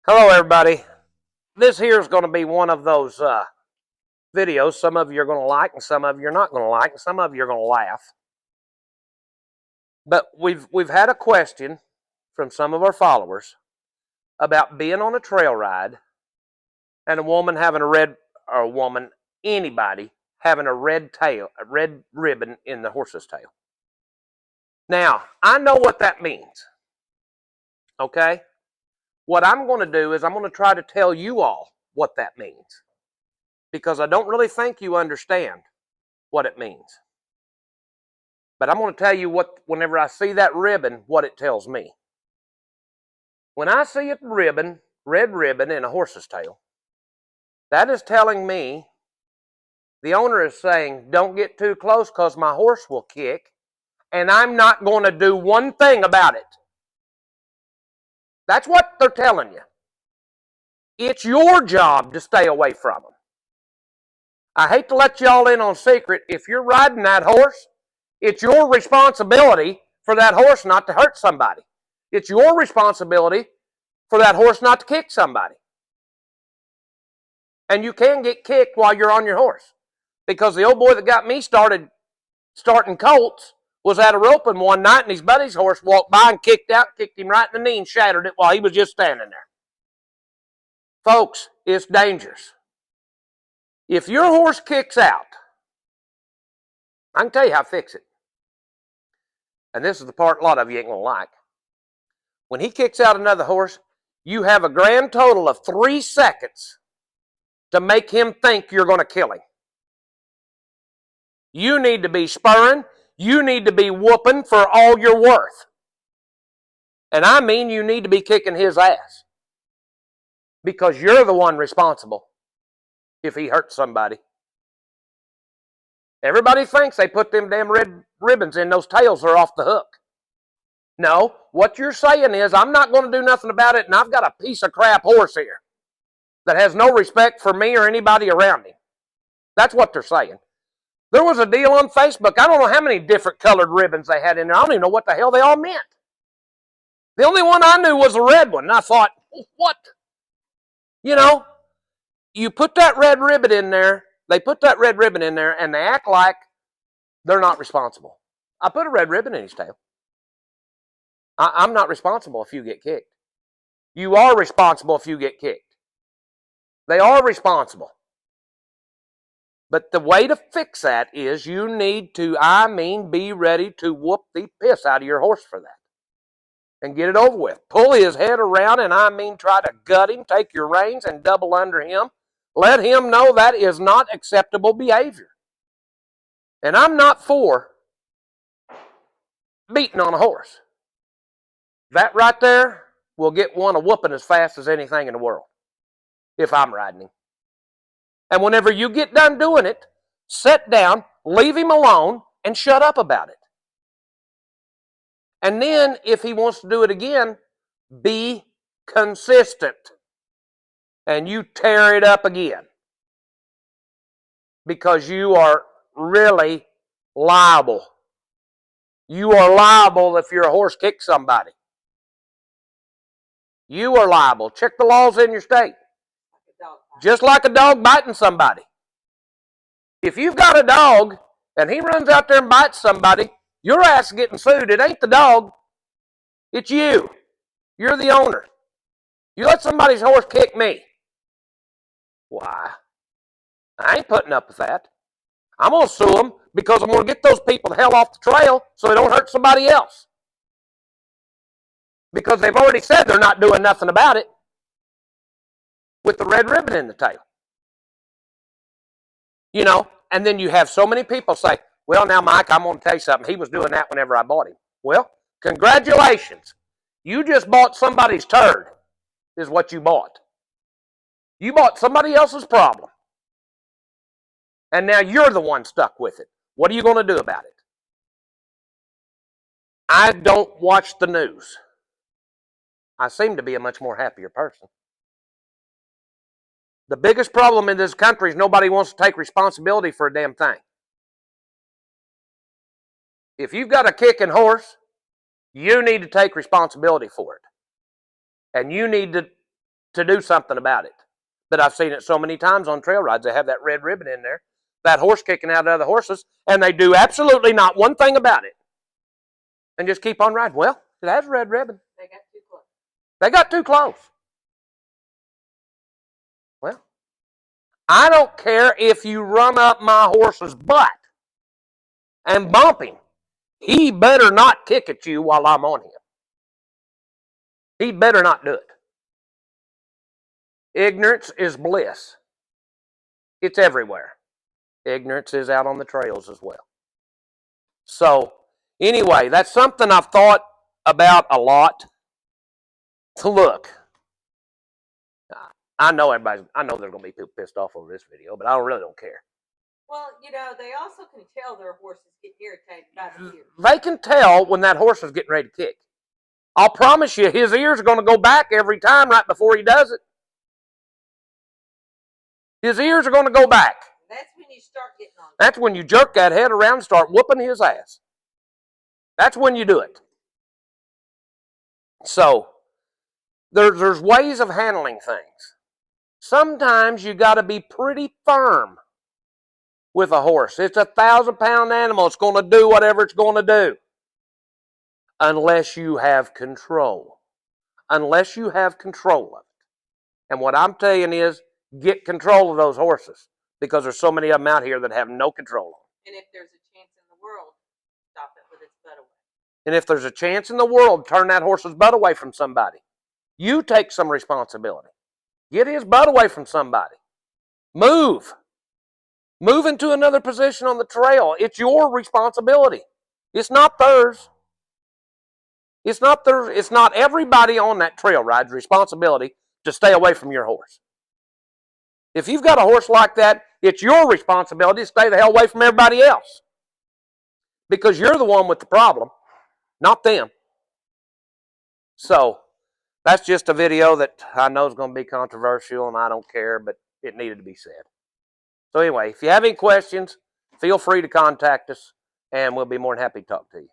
Hello, everybody. This here is going to be one of those videos. Some of you are going to like, and some of you are not going to like, and some of you are going to laugh. But we've had a question from some of our followers about being on a trail ride and a woman having anybody having a red ribbon in the horse's tail. Now, I know what that means. Okay? What I'm going to do is I'm going to try to tell you all what that means, because I don't really think you understand what it means. But I'm going to tell you whenever I see that ribbon, what it tells me. When I see a red ribbon in a horse's tail, that is telling me, the owner is saying, don't get too close because my horse will kick, and I'm not going to do one thing about it. That's what they're telling you. It's your job to stay away from them. I hate to let y'all in on a secret. If you're riding that horse, it's your responsibility for that horse not to hurt somebody. It's your responsibility for that horse not to kick somebody. And you can get kicked while you're on your horse. Because the old boy that got me starting colts was at a roping one night, and his buddy's horse walked by and kicked him right in the knee and shattered it while he was just standing there. Folks, it's dangerous. If your horse kicks out, I can tell you how to fix it. And this is the part a lot of you ain't going to like. When he kicks out another horse, you have a grand total of 3 seconds to make him think you're going to kill him. You need to be spurring. You need to be whooping for all you're worth. And I mean you need to be kicking his ass. Because you're the one responsible if he hurts somebody. Everybody thinks they put them damn red ribbons in those tails, they're off the hook. No, what you're saying is, I'm not going to do nothing about it, and I've got a piece of crap horse here that has no respect for me or anybody around him. That's what they're saying. There was a deal on Facebook. I don't know how many different colored ribbons they had in there. I don't even know what the hell they all meant. The only one I knew was a red one, and I thought, what? You know, you put that red ribbon in there, they put that red ribbon in there, and they act like they're not responsible. I put a red ribbon in his tail. I'm not responsible if you get kicked. You are responsible if you get kicked. They are responsible. But the way to fix that is you need to, be ready to whoop the piss out of your horse for that. And get it over with. Pull his head around and try to gut him, take your reins and double under him. Let him know that is not acceptable behavior. And I'm not for beating on a horse. That right there will get one a whooping as fast as anything in the world if I'm riding him. And whenever you get done doing it, sit down, leave him alone, and shut up about it. And then, if he wants to do it again, be consistent. And you tear it up again. Because you are really liable. You are liable if your horse kicks somebody. You are liable. Check the laws in your state. Just like a dog biting somebody. If you've got a dog and he runs out there and bites somebody, your ass is getting sued. It ain't the dog. It's you. You're the owner. You let somebody's horse kick me. Why? I ain't putting up with that. I'm going to sue them because I'm going to get those people the hell off the trail so they don't hurt somebody else. Because they've already said they're not doing nothing about it with the red ribbon in the tail. You know, and then you have so many people say, well, now, Mike, I'm going to tell you something. He was doing that whenever I bought him. Well, congratulations. You just bought somebody's turd, is what you bought. You bought somebody else's problem. And now you're the one stuck with it. What are you going to do about it? I don't watch the news. I seem to be a much more happier person. The biggest problem in this country is nobody wants to take responsibility for a damn thing. If you've got a kicking horse, you need to take responsibility for it. And you need to to do something about it. But I've seen it so many times on trail rides. They have that red ribbon in there, that horse kicking out other horses, and they do absolutely not one thing about it. And just keep on riding. Well, it has a red ribbon. They got too close. They got too close. Well, I don't care if you run up my horse's butt and bump him. He better not kick at you while I'm on him. He better not do it. Ignorance is bliss. It's everywhere. Ignorance is out on the trails as well. So, anyway, that's something I've thought about a lot. To look, I know there's going to be people pissed off over this video, but I really don't care. Well, you know, they also can tell their horses get irritated by the ears. They can tell when that horse is getting ready to kick. I'll promise you, his ears are going to go back every time right before he does it. His ears are going to go back. That's when you start getting on. That's when you jerk that head around and start whooping his ass. That's when you do it. So, there's ways of handling things. Sometimes you got to be pretty firm with a horse. It's a 1,000-pound animal. It's going to do whatever it's going to do. Unless you have control. Unless you have control of it. And what I'm telling you is, get control of those horses. Because there's so many of them out here that have no control on them. And if there's a chance in the world, stop it with its butt away. And if there's a chance in the world, turn that horse's butt away from somebody. You take some responsibility. Get his butt away from somebody. Move. Move into another position on the trail. It's your responsibility. It's not theirs. It's not theirs. It's not everybody on that trail ride's responsibility to stay away from your horse. If you've got a horse like that, it's your responsibility to stay the hell away from everybody else. Because you're the one with the problem, not them. So, that's just a video that I know is going to be controversial, and I don't care, but it needed to be said. So anyway, if you have any questions, feel free to contact us, and we'll be more than happy to talk to you.